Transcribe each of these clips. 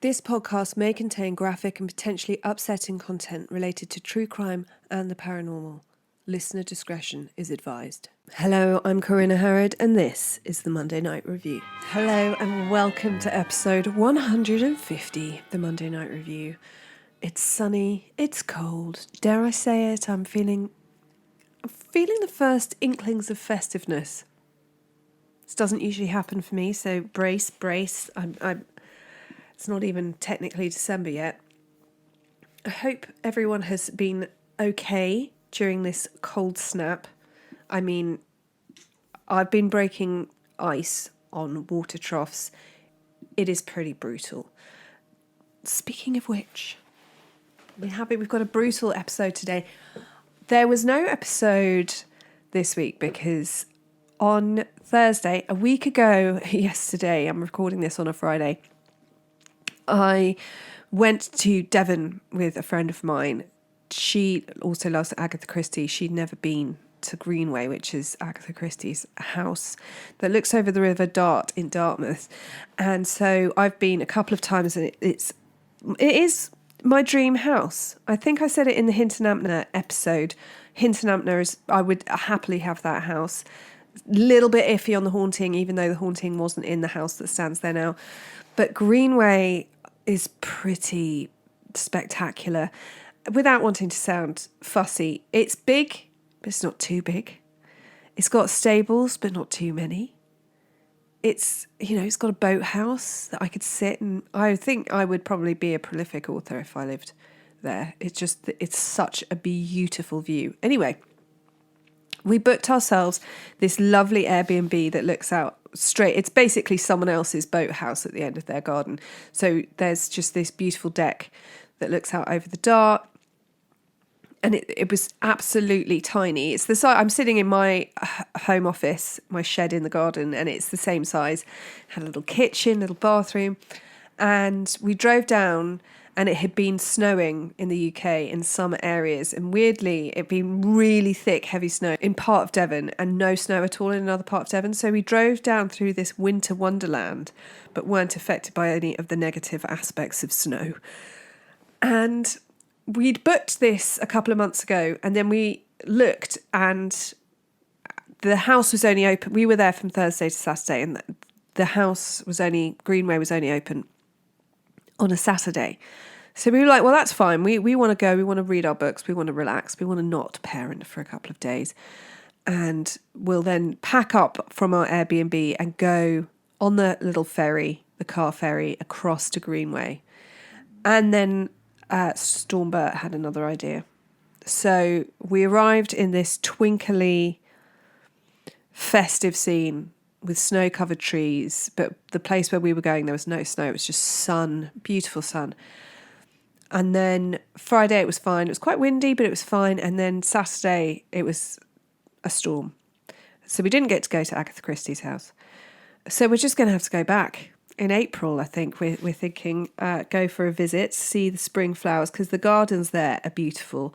This podcast may contain graphic and potentially upsetting content related to true crime and the paranormal. Listener discretion is advised. Hello, I'm Corinna Harrod, and this is the Monday Night Review. Hello, and welcome to episode 150, the Monday Night Review. It's sunny, it's cold. Dare I say it? I'm feeling the first inklings of festiveness. This doesn't usually happen for me, so brace. It's not even technically December yet. I hope everyone has been okay during this cold snap. I mean, I've been breaking ice on water troughs. It is pretty brutal. Speaking of which, we've got a brutal episode today. There was no episode this week because on Thursday, a week ago yesterday, I'm recording this on a Friday, I went to Devon with a friend of mine. She also loves Agatha Christie. She'd never been to Greenway, which is Agatha Christie's house that looks over the River Dart in Dartmouth. And so I've been a couple of times, and it is my dream house. I think I said it in the Hinton Ampner episode. Hinton Ampner is, I would happily have that house. Little bit iffy on the haunting, even though the haunting wasn't in the house that stands there now. But Greenway is pretty spectacular. Without wanting to sound fussy, it's big, but it's not too big. It's got stables, but not too many. It's got a boathouse that I could sit in. I think I would probably be a prolific author if I lived there. It's such a beautiful view. Anyway, we booked ourselves this lovely Airbnb that looks out straight. It's basically someone else's boathouse at the end of their garden. So there's just this beautiful deck that looks out over the Dart. And it was absolutely tiny. It's the size. I'm sitting in my home office, my shed in the garden, and it's the same size. Had a little kitchen, little bathroom. And we drove down, and it had been snowing in the UK in some areas. And weirdly, it'd been really thick, heavy snow in part of Devon and no snow at all in another part of Devon. So we drove down through this winter wonderland, but weren't affected by any of the negative aspects of snow. And we'd booked this a couple of months ago, and then we looked, and the house was only open. We were there from Thursday to Saturday, and Greenway was only open on a Saturday. So we were like, well, that's fine. We want to go. We want to read our books. We want to relax. We want to not parent for a couple of days. And we'll then pack up from our Airbnb and go on the little ferry, the car ferry, across to Greenway. And then Stormbert had another idea. So we arrived in this twinkly, festive scene with snow-covered trees, but the place where we were going, there was no snow. It was just sun, beautiful sun. And then Friday it was fine. It was quite windy, but it was fine. And then Saturday it was a storm. So we didn't get to go to Agatha Christie's house. So we're just going to have to go back in April, I think. We're thinking go for a visit, see the spring flowers, because the gardens there are beautiful.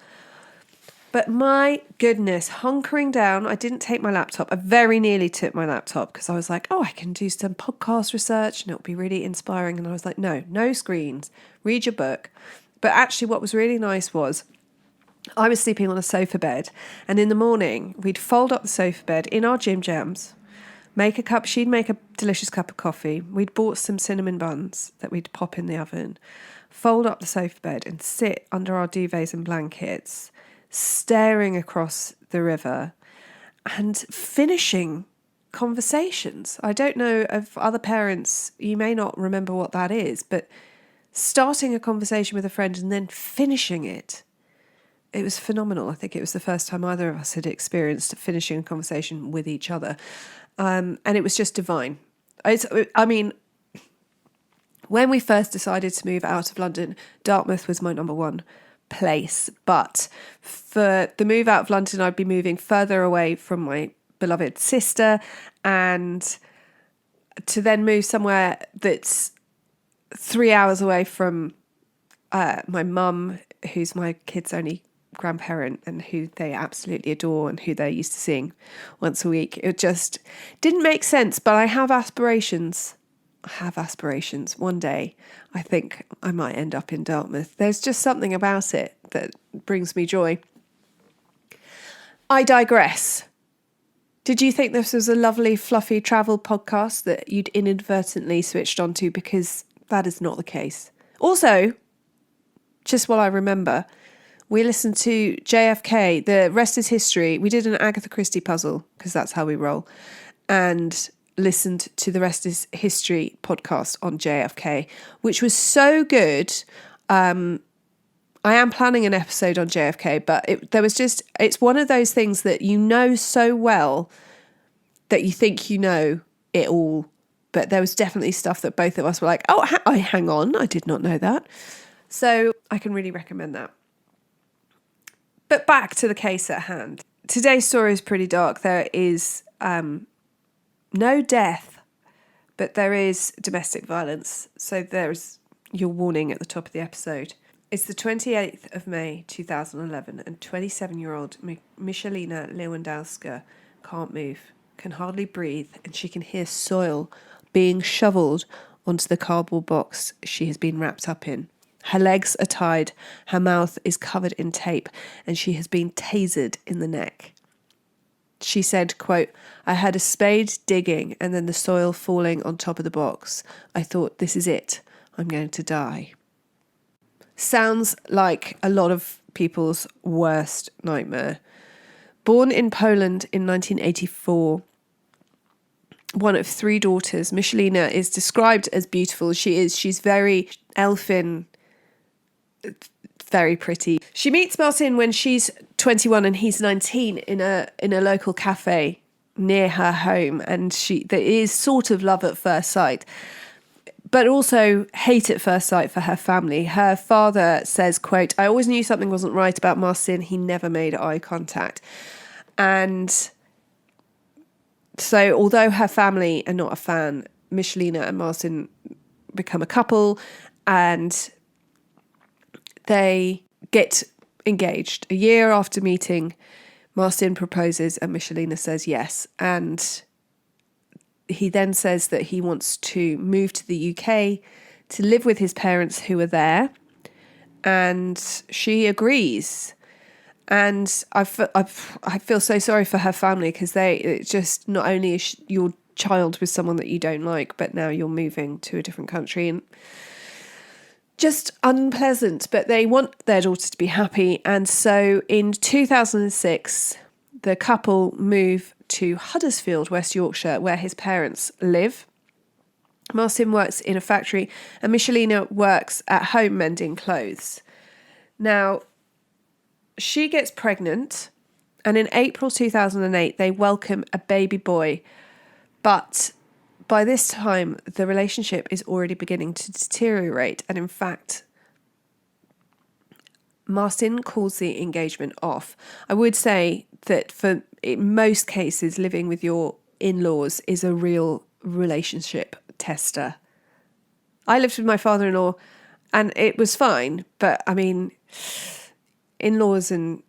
But my goodness, hunkering down, I didn't take my laptop. I very nearly took my laptop because I was like, I can do some podcast research and it'll be really inspiring. And I was like, no screens, read your book. But actually what was really nice was I was sleeping on a sofa bed, and in the morning we'd fold up the sofa bed in our gym jams, she'd make a delicious cup of coffee. We'd bought some cinnamon buns that we'd pop in the oven, fold up the sofa bed and sit under our duvets and blankets, staring across the river and finishing conversations. I don't know if other parents, you may not remember what that is, but starting a conversation with a friend and then finishing it. It was phenomenal. I think it was the first time either of us had experienced finishing a conversation with each other. And it was just divine. When we first decided to move out of London, Dartmouth was my number one place. But for the move out of London, I'd be moving further away from my beloved sister, and to then move somewhere that's 3 hours away from my mum, who's my kids' only grandparent and who they absolutely adore and who they're used to seeing once a week. It just didn't make sense, but I have aspirations. have aspirations. One day, I think I might end up in Dartmouth. There's just something about it that brings me joy. I digress. Did you think this was a lovely, fluffy travel podcast that you'd inadvertently switched onto? Because that is not the case. Also, just while I remember, we listened to JFK, The Rest is History. We did an Agatha Christie puzzle, because that's how we roll, and listened to the Rest is History podcast on JFK, which was so good. I am planning an episode on JFK, but it's one of those things that you know so well that you think you know it all. But there was definitely stuff that both of us were like, oh, hang on, I did not know that. So I can really recommend that. But back to the case at hand. Today's story is pretty dark. There is no death, but there is domestic violence. So there's your warning at the top of the episode. It's the 28th of May 2011 and 27-year-old Michaelina Lewandowska can't move, can hardly breathe, and she can hear soil being shoveled onto the cardboard box she has been wrapped up in. Her legs are tied, her mouth is covered in tape, and she has been tasered in the neck. She said, quote, "I heard a spade digging and then the soil falling on top of the box. I thought, this is it. I'm going to die." Sounds like a lot of people's worst nightmare. Born in Poland in 1984, one of three daughters, Michaelina is described as beautiful. She's very elfin, very pretty. She meets Martin when she's 21 and he's 19 in a local cafe near her home, and there is sort of love at first sight, but also hate at first sight for her family. Her father says, quote, "I always knew something wasn't right about Martin. He never made eye contact." And so although her family are not a fan, Michaelina and Martin become a couple and they get engaged. A year after meeting, Martin proposes and Michaelina says yes. And he then says that he wants to move to the UK to live with his parents who are there. And she agrees. And I feel so sorry for her family, because it just, not only is your child with someone that you don't like, but now you're moving to a different country, and just unpleasant. But they want their daughter to be happy. And so in 2006, the couple move to Huddersfield, West Yorkshire, where his parents live. Martin works in a factory and Michaelina works at home mending clothes. Now, she gets pregnant, and in April 2008, they welcome a baby boy. But by this time, the relationship is already beginning to deteriorate. And in fact, Martin calls the engagement off. I would say that in most cases, living with your in-laws is a real relationship tester. I lived with my father-in-law and it was fine. But I mean, in-laws and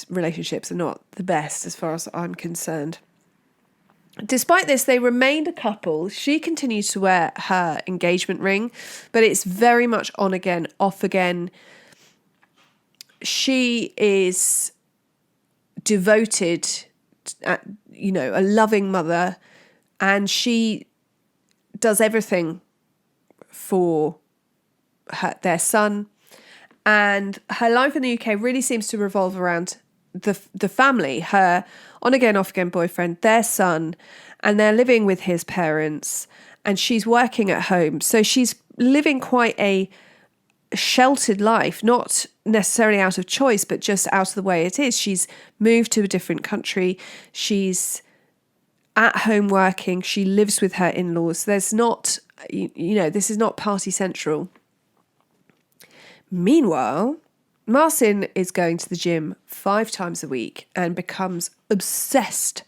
relationships are not the best as far as I'm concerned. Despite this, they remained a couple. She continues to wear her engagement ring, but it's very much on again, off again. She is devoted, a loving mother, and she does everything for their son. And her life in the UK really seems to revolve around the family, her on-again, off-again boyfriend, their son, and they're living with his parents, and she's working at home. So she's living quite a sheltered life, not necessarily out of choice, but just out of the way it is. She's moved to a different country. She's at home working. She lives with her in-laws. There's not, this is not party central. Meanwhile, Martin is going to the gym 5 times a week and becomes obsessed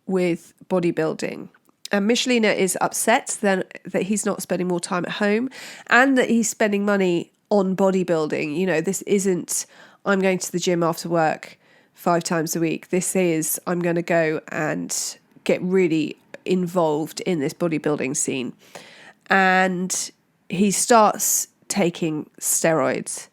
with bodybuilding. And Michaelina is upset that he's not spending more time at home and that he's spending money on bodybuilding. This isn't, I'm going to the gym after work 5 times a week. This is, I'm going to go and get really involved in this bodybuilding scene. And he starts taking steroids.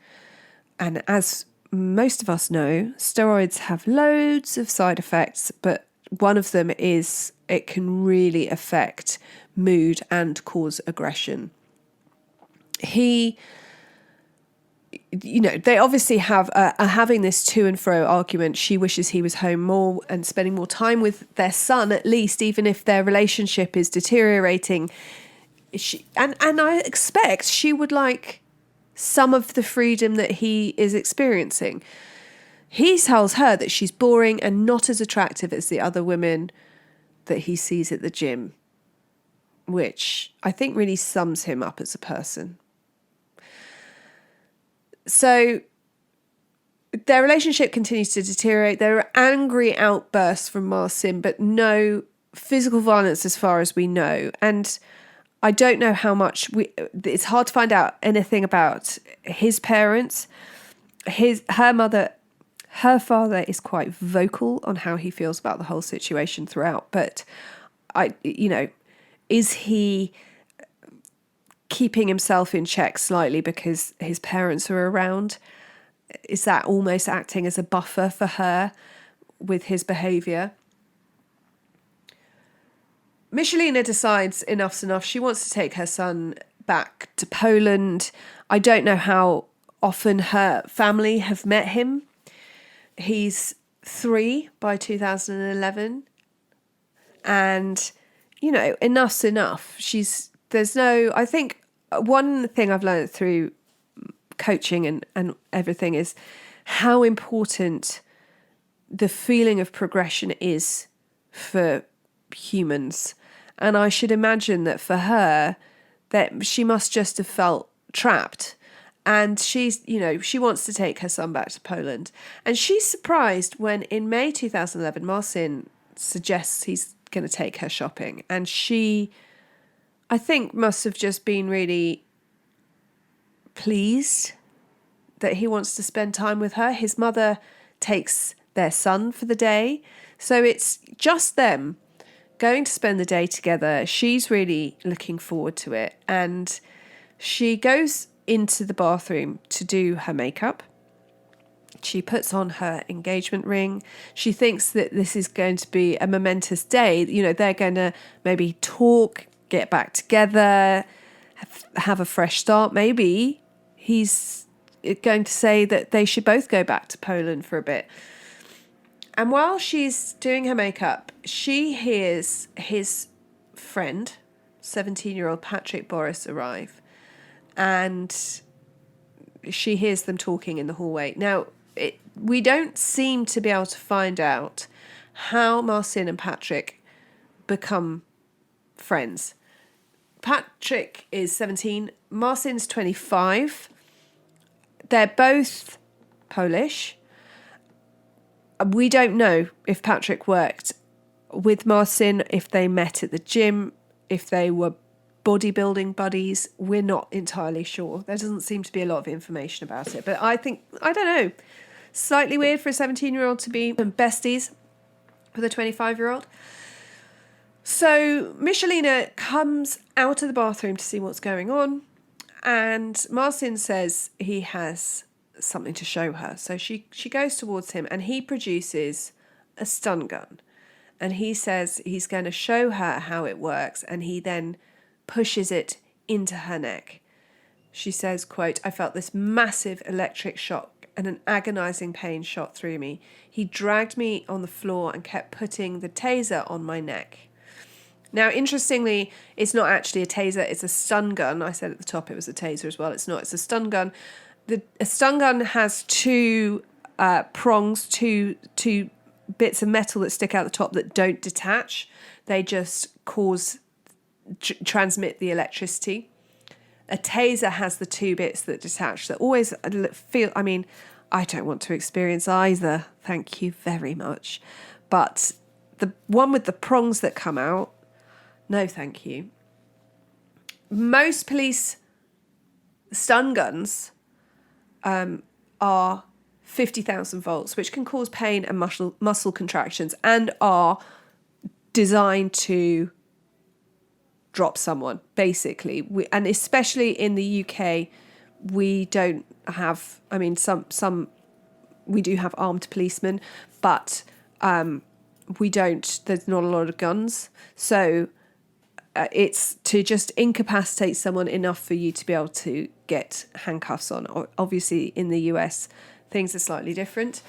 And as most of us know, steroids have loads of side effects, but one of them is it can really affect mood and cause aggression. They obviously are having this to and fro argument. She wishes he was home more and spending more time with their son, at least, even if their relationship is deteriorating. And I expect she would like some of the freedom that he is experiencing. He tells her that she's boring and not as attractive as the other women that he sees at the gym, which I think really sums him up as a person. So their relationship continues to deteriorate. There are angry outbursts from Marcin, but no physical violence as far as we know. And I don't know how much it's hard to find out anything about his parents. Her father is quite vocal on how he feels about the whole situation throughout. But is he keeping himself in check slightly because his parents are around? Is that almost acting as a buffer for her with his behaviour? Michaelina decides enough's enough. She wants to take her son back to Poland. I don't know how often her family have met him. He's 3 by 2011. And, enough's enough. I think one thing I've learned through coaching and everything is how important the feeling of progression is for humans. And I should imagine that for her, that she must just have felt trapped. And she wants to take her son back to Poland. And she's surprised when in May 2011, Marcin suggests he's going to take her shopping. And she, I think, must have just been really pleased that he wants to spend time with her. His mother takes their son for the day. So it's just them going to spend the day together. She's really looking forward to it. And she goes into the bathroom to do her makeup. She puts on her engagement ring. She thinks that this is going to be a momentous day. They're going to maybe talk, get back together, have a fresh start. Maybe he's going to say that they should both go back to Poland for a bit. And while she's doing her makeup, she hears his friend, 17-year-old Patrick Boris, arrive. And she hears them talking in the hallway. Now, we don't seem to be able to find out how Marcin and Patrick become friends. Patrick is 17, Marcin's 25. They're both Polish. We don't know if Patrick worked with Marcin, if they met at the gym, if they were bodybuilding buddies. We're not entirely sure. There doesn't seem to be a lot of information about it. But I don't know, slightly weird for a 17-year-old to be besties with a 25-year-old. So Michaelina comes out of the bathroom to see what's going on. And Marcin says he has something to show her. So she goes towards him and he produces a stun gun. And he says he's going to show her how it works. And he then pushes it into her neck. She says, quote, "I felt this massive electric shock and an agonizing pain shot through me. He dragged me on the floor and kept putting the taser on my neck." Now, interestingly, it's not actually a taser, it's a stun gun. I said at the top it was a taser as well. It's not, it's a stun gun. A stun gun has two prongs, two bits of metal that stick out the top that don't detach. They just transmit the electricity. A taser has the two bits that detach that always feel, I don't want to experience either, thank you very much. But the one with the prongs that come out, no thank you. Most police stun guns are 50,000 volts, which can cause pain and muscle contractions and are designed to drop someone, basically. And especially in the UK, we don't have, I mean, some we do have armed policemen, but there's not a lot of guns. So it's to just incapacitate someone enough for you to be able to get handcuffs on. Obviously, in the US, things are slightly different.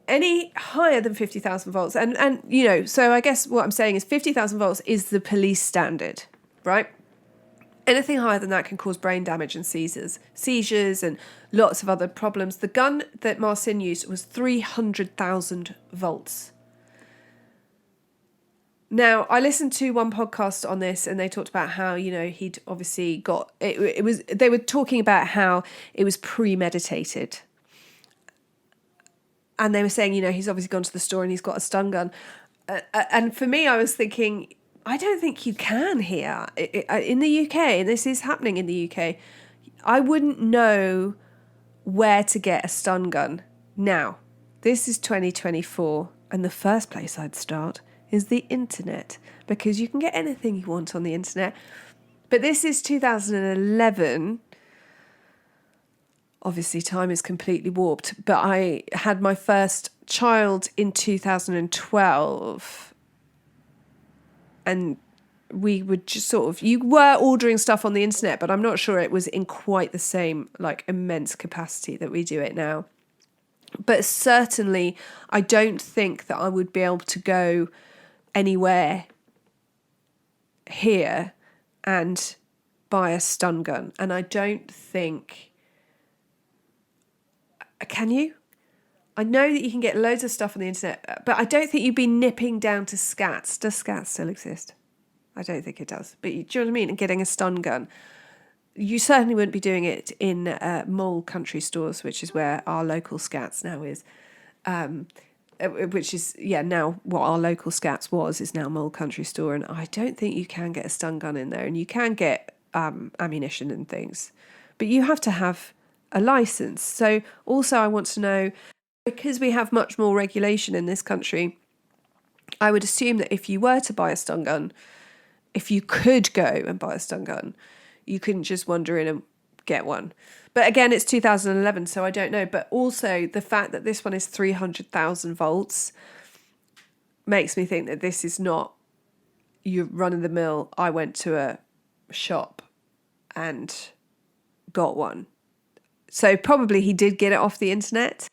Any higher than 50,000 volts, and so I guess what I'm saying is 50,000 volts is the police standard, right? Anything higher than that can cause brain damage and seizures and lots of other problems. The gun that Marcin used was 300,000 volts. Now, I listened to one podcast on this and they talked about how, he'd obviously got, they were talking about how it was premeditated. And they were saying, he's obviously gone to the store and he's got a stun gun. And for me, I was thinking, I don't think you can here. In the UK, and this is happening in the UK, I wouldn't know where to get a stun gun. Now, this is 2024, and the first place I'd start is the internet, because you can get anything you want on the internet. But this is 2011. Obviously, time is completely warped, but I had my first child in 2012, and we would just you were ordering stuff on the internet, but I'm not sure it was in quite the same, immense capacity that we do it now. But certainly, I don't think that I would be able to go anywhere here and buy a stun gun. And I don't think... Can you? I know that you can get loads of stuff on the internet, but I don't think you'd be nipping down to Scats. Does Scats still exist? I don't think it does. But do you know what I mean? And getting a stun gun. You certainly wouldn't be doing it in mall country stores, which is where our local Scats now is. Which is, now what our local Scats is now Mole Country Store. And I don't think you can get a stun gun in there. And you can get ammunition and things. But you have to have a license. So also I want to know, because we have much more regulation in this country, I would assume that if you were to buy a stun gun, if you could go and buy a stun gun, you couldn't just wander in and get one. But again, it's 2011, so I don't know. But also the fact that this one is 300,000 volts makes me think that this is not your run-of-the-mill, I went to a shop and got one. So probably he did get it off the internet.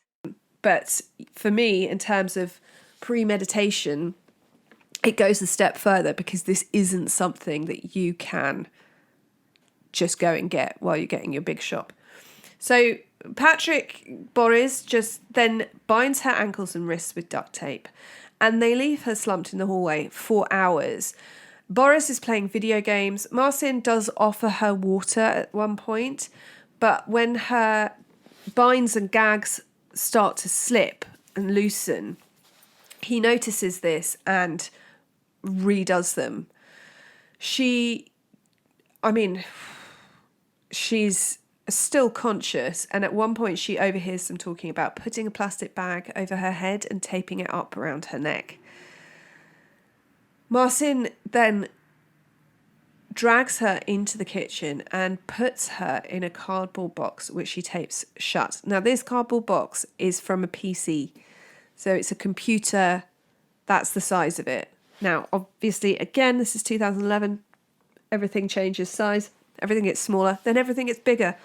But for me, in terms of premeditation, it goes a step further, because this isn't something that you can just go and get while you're getting your big shop. So Patrick Boris just then binds her ankles and wrists with duct tape, and they leave her slumped in the hallway for hours. Boris is playing video games. Marcin does offer her water at one point, but when her binds and gags start to slip and loosen, he notices this and redoes them. She's still conscious, and at one point she overhears them talking about putting a plastic bag over her head and taping it up around her neck. Marcin then drags her into the kitchen and puts her in a cardboard box, which she tapes shut. Now, this cardboard box is from a PC, so it's a computer. That's the size of it. Now, obviously, again, this is 2011. Everything changes size. Everything gets smaller. Then everything gets bigger.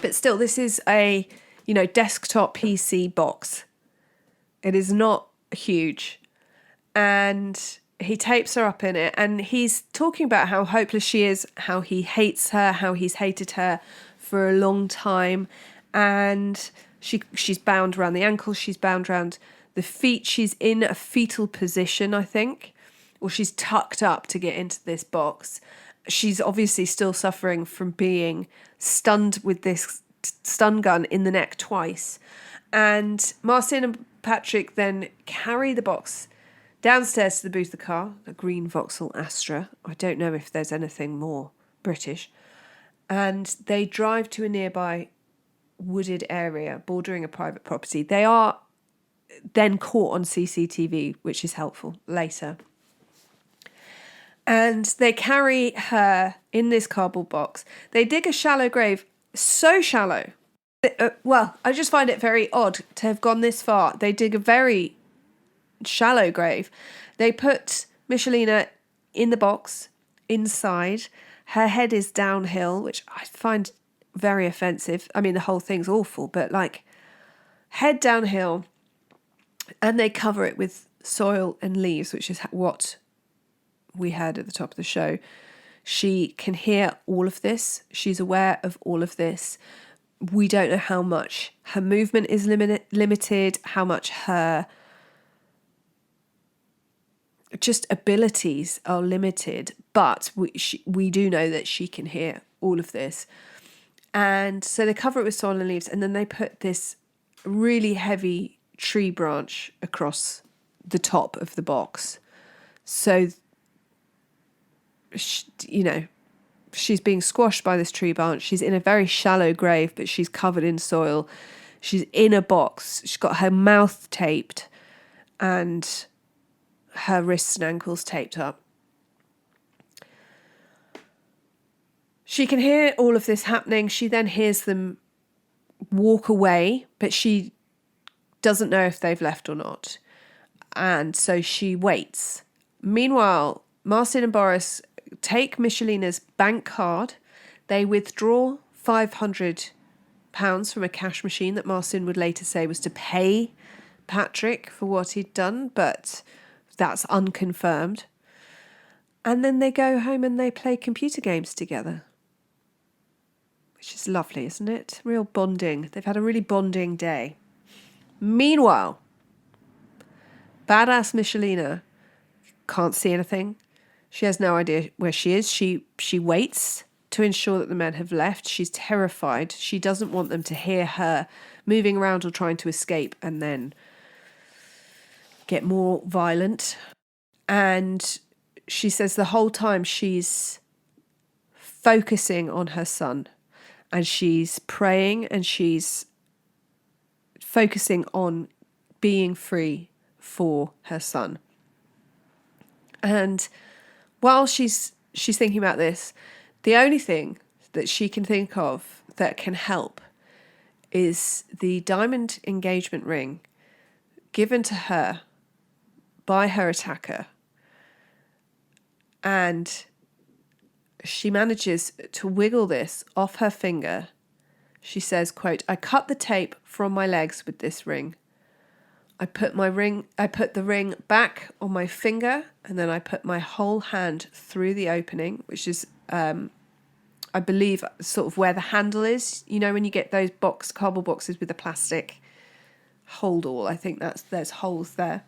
But still, this is a, desktop PC box. It is not huge. And he tapes her up in it, and he's talking about how hopeless she is, how he hates her, how he's hated her for a long time. And she's bound around the ankles, she's bound around the feet, she's in a fetal position, I think, or she's tucked up to get into this box. She's obviously still suffering from being stunned with this stun gun in the neck twice. And Marcin and Patrick then carry the box downstairs to the boot of the car, a green Vauxhall Astra. I don't know if there's anything more British. And they drive to a nearby wooded area bordering a private property. They are then caught on CCTV, which is helpful later. And they carry her in this cardboard box. They dig a shallow grave, so shallow. Well, I just find it very odd to have gone this far. They dig a very shallow grave. They put Michaelina in the box, inside. Her head is downhill, which I find very offensive. I mean, the whole thing's awful, but like, head downhill, and they cover it with soil and leaves, which is what we heard at the top of the show. She can hear all of this. She's aware of all of this. We don't know how much her movement is limited, how much her just abilities are limited, but we do know that she can hear all of this. And so they cover it with soil and leaves, and then they put this really heavy tree branch across the top of the box. So, she's being squashed by this tree branch. She's in a very shallow grave, but she's covered in soil. She's in a box. She's got her mouth taped and her wrists and ankles taped up. She can hear all of this happening. She then hears them walk away, but she doesn't know if they've left or not. And so she waits. Meanwhile, Marcin and Boris take Michaelina's bank card. They withdraw £500 from a cash machine that Marcin would later say was to pay Patrick for what he'd done, but that's unconfirmed. And then they go home and they play computer games together, which is lovely, isn't it? Real bonding. They've had a really bonding day. Meanwhile, badass Michaelina can't see anything. She has no idea where she is. She waits to ensure that the men have left. She's terrified. She doesn't want them to hear her moving around or trying to escape and then get more violent. And she says the whole time she's focusing on her son, and she's praying, and she's focusing on being free for her son. And while she's thinking about this, the only thing that she can think of that can help is the diamond engagement ring given to her by her attacker. And she manages to wiggle this off her finger. She says, quote, "I cut the tape from my legs with this ring. I put the ring back on my finger, and then I put my whole hand through the opening," which is, I believe, sort of where the handle is. You know, when you get those cardboard boxes with the plastic hold all, I think there's holes there.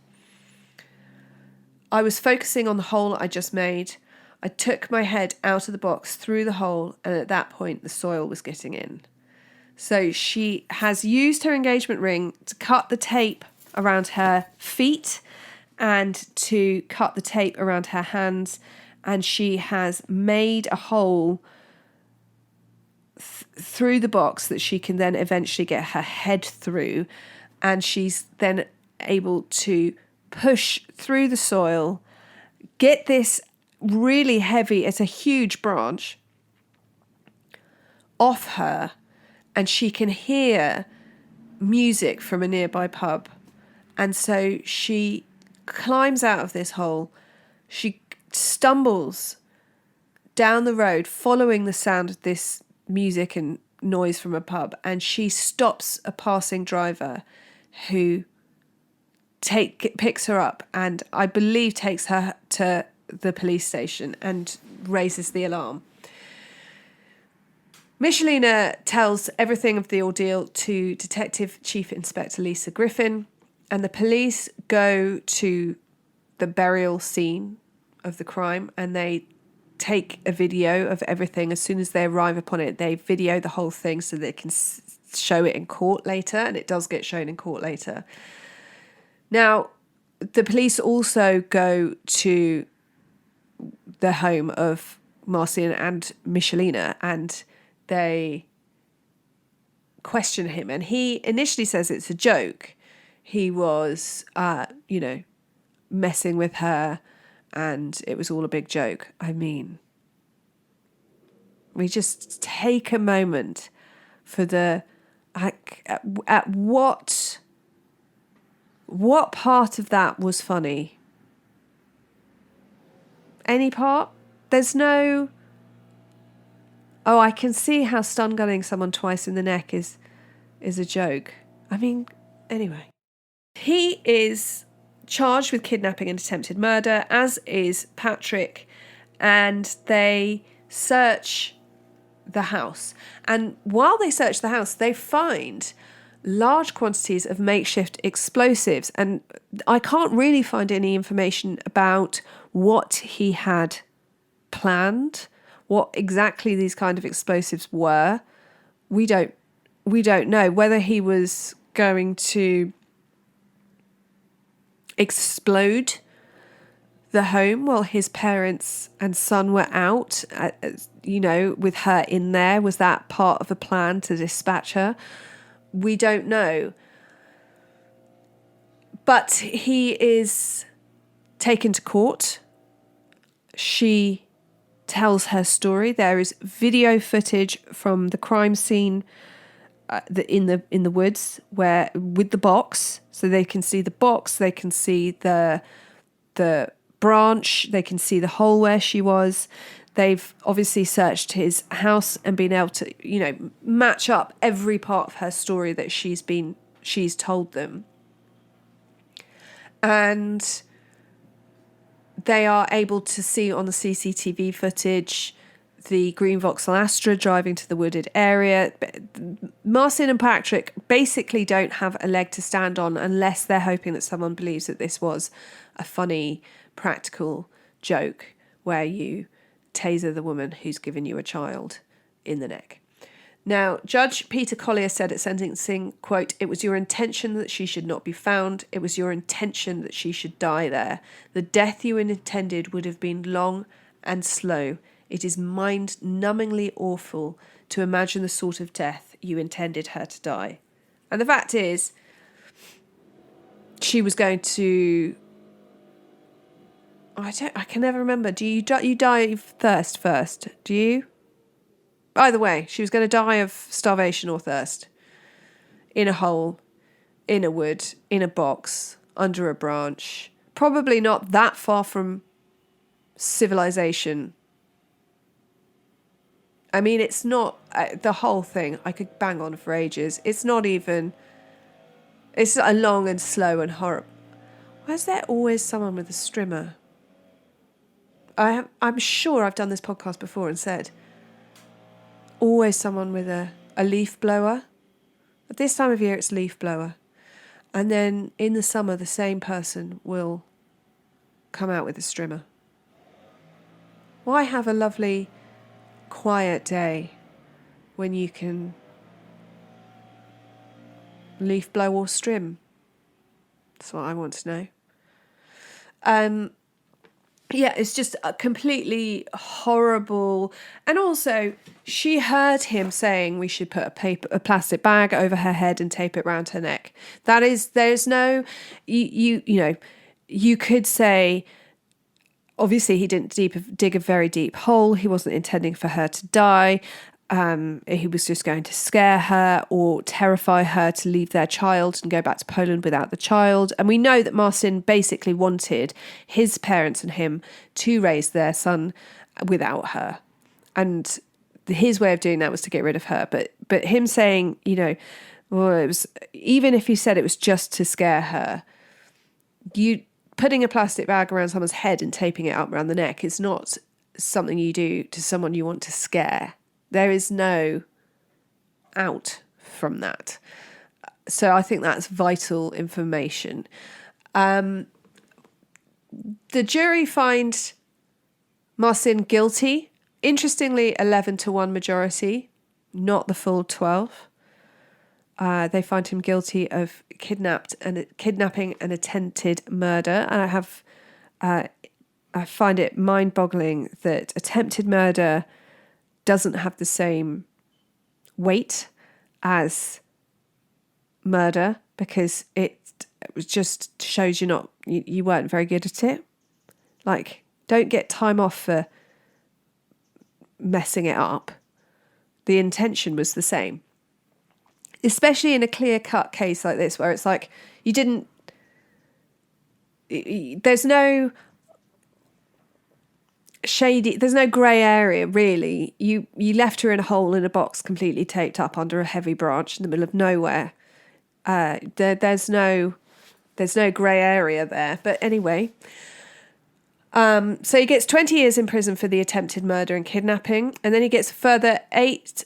"I was focusing on the hole I just made. I took my head out of the box through the hole, and at that point the soil was getting in." So she has used her engagement ring to cut the tape around her feet and to cut the tape around her hands, and she has made a hole through the box that she can then eventually get her head through, and she's then able to push through the soil, get this really heavy, it's a huge branch, off her, and she can hear music from a nearby pub. And so she climbs out of this hole. She stumbles down the road following the sound of this music and noise from a pub, and she stops a passing driver who picks her up and I believe takes her to the police station and raises the alarm. Michaelina tells everything of the ordeal to Detective Chief Inspector Lisa Griffin, and the police go to the burial scene of the crime and they take a video of everything. As soon as they arrive upon it, they video the whole thing so they can show it in court later, and it does get shown in court later. Now, the police also go to the home of Marcin and Michaelina, and they question him, and he initially says it's a joke. He was, messing with her and it was all a big joke. I mean, we just take a moment for at what part of that was funny? Any part? There's no, oh, I can see how stun gunning someone twice in the neck is a joke. I mean, anyway. He is charged with kidnapping and attempted murder, as is Patrick, and they search the house. And while they search the house, they find large quantities of makeshift explosives. And I can't really find any information about what he had planned, what exactly these kind of explosives were. We don't know whether he was going to explode the home while his parents and son were out, with her in there. Was that part of a plan to dispatch her? We don't know. But he is taken to court. She tells her story. There is video footage from the crime scene in the woods where with the box, so they can see the box, they can see the branch, they can see the hole where she was. They've obviously searched his house and been able to, match up every part of her story that she's told them. And they are able to see on the CCTV footage the green Vauxhall Astra driving to the wooded area. Marcin and Patrick basically don't have a leg to stand on unless they're hoping that someone believes that this was a funny, practical joke where you taser the woman who's given you a child in the neck. Now, Judge Peter Collier said at sentencing, quote, "It was your intention that she should not be found. It was your intention that she should die there. The death you intended would have been long and slow. It is mind-numbingly awful to imagine the sort of death you intended her to die." And the fact is, she was going to... I can never remember. Do you die of thirst first? Do you? Either way, she was going to die of starvation or thirst. In a hole, in a wood, in a box, under a branch. Probably not that far from civilization. I mean, it's not... the whole thing, I could bang on for ages. It's not even... It's a long and slow and horrible... Why is there always someone with a strimmer? I'm sure I've done this podcast before and said... Always someone with a leaf blower. At this time of year, it's leaf blower. And then in the summer, the same person will come out with a strimmer. Why have a lovely, quiet day when you can leaf blow or strim? That's what I want to know. Yeah, it's just a completely horrible. And also, she heard him saying we should put a plastic bag over her head and tape it around her neck. There's no, you could say, obviously he didn't dig a very deep hole. He wasn't intending for her to die. He was just going to scare her or terrify her to leave their child and go back to Poland without the child. And we know that Marcin basically wanted his parents and him to raise their son without her. And his way of doing that was to get rid of her. But him saying, well, it was, even if he said it was just to scare her, you putting a plastic bag around someone's head and taping it up around the neck is not something you do to someone you want to scare. There is no out from that. So I think that's vital information. The jury find Marcin guilty. Interestingly, 11-1 majority, not the full 12. They find him guilty of kidnapping and attempted murder. And I find it mind-boggling that attempted murder doesn't have the same weight as murder, because it just shows you weren't very good at it. Like, Don't get time off for messing it up. The intention was the same. Especially in a clear-cut case like this, where it's like, you didn't... There's no shady... There's no grey area, really. You left her in a hole in a box completely taped up under a heavy branch in the middle of nowhere. There's no grey area there. But anyway... So he gets 20 years in prison for the attempted murder and kidnapping, and then he gets a further 8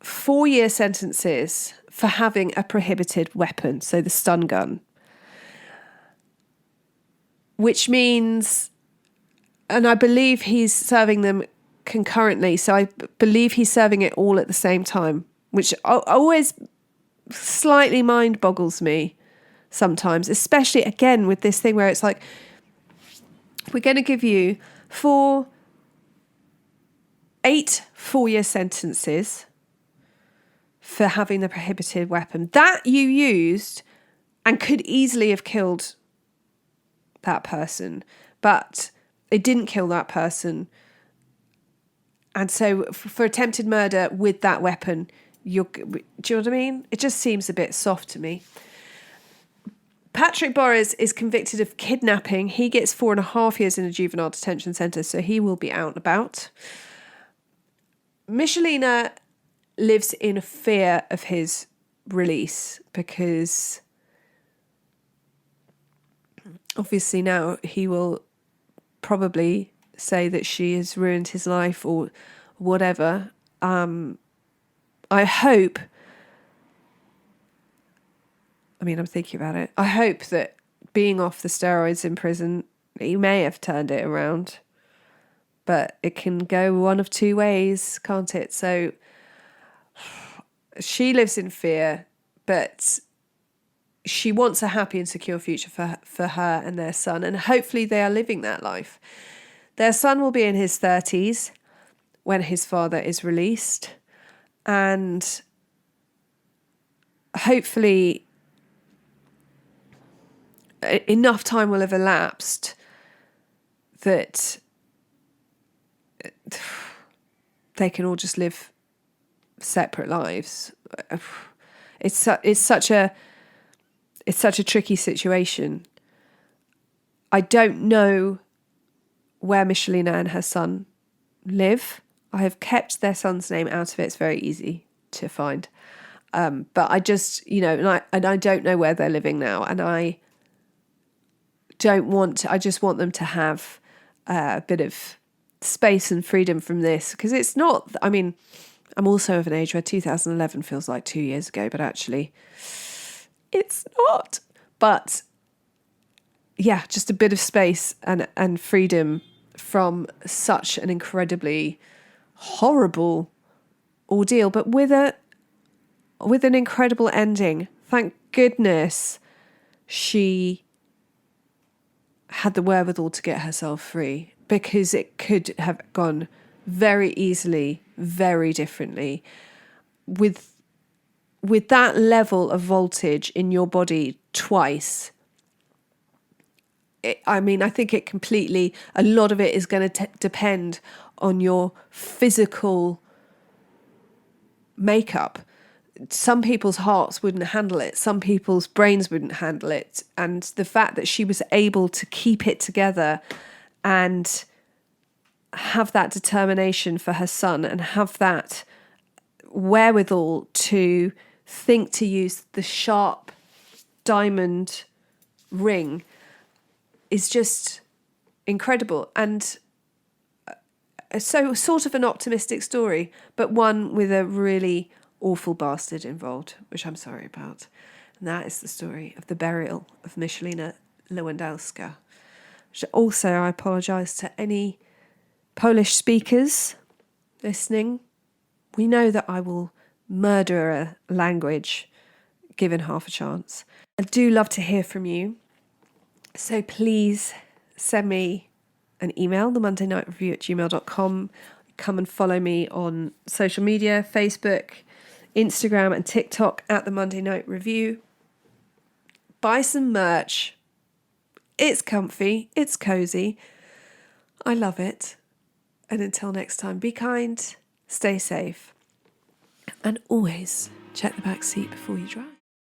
4-year sentences for having a prohibited weapon, so the stun gun. Which means, and I believe he's serving them concurrently, so I believe he's serving it all at the same time, which always slightly mind boggles me sometimes, especially again with this thing where it's like, we're going to give you 8 4-year sentences for having the prohibited weapon that you used and could easily have killed that person, but it didn't kill that person. And so for attempted murder with that weapon, do you know what I mean? It just seems a bit soft to me. Patrick Borres is convicted of kidnapping. He gets 4.5 years in a juvenile detention centre, so he will be out and about. Michaelina lives in fear of his release because obviously now he will probably say that she has ruined his life or whatever. I hope... I'm thinking about it. I hope that being off the steroids in prison, he may have turned it around. But it can go one of two ways, can't it? So she lives in fear, but she wants a happy and secure future for her and their son. And hopefully they are living that life. Their son will be in his 30s when his father is released. And hopefully... enough time will have elapsed that they can all just live separate lives. It's such a tricky situation. I don't know where Michaelina and her son live. I have kept their son's name out of it. It's very easy to find. But I just, and I don't know where they're living now. And I just want them to have a bit of space and freedom from this, because it's not, I'm also of an age where 2011 feels like 2 years ago, but actually it's not. But yeah, just a bit of space and freedom from such an incredibly horrible ordeal, but with an incredible ending. Thank goodness she had the wherewithal to get herself free, because it could have gone very easily, very differently. With that level of voltage in your body twice, I think it completely, a lot of it is going to depend on your physical makeup. Some people's hearts wouldn't handle it. Some people's brains wouldn't handle it. And the fact that she was able to keep it together and have that determination for her son and have that wherewithal to think to use the sharp diamond ring is just incredible. And so sort of an optimistic story, but one with a really awful bastard involved, which I'm sorry about. And that is the story of the burial of Michaelina Lewandowska. Also, I apologise to any Polish speakers listening. We know that I will murder a language given half a chance. I do love to hear from you. So please send me an email, theMondayNightRevue@gmail.com. Come and follow me on social media, Facebook, Instagram and TikTok at The Monday Night Review. Buy some merch. It's comfy. It's cozy. I love it. And until next time, be kind, stay safe, and always check the back seat before you drive.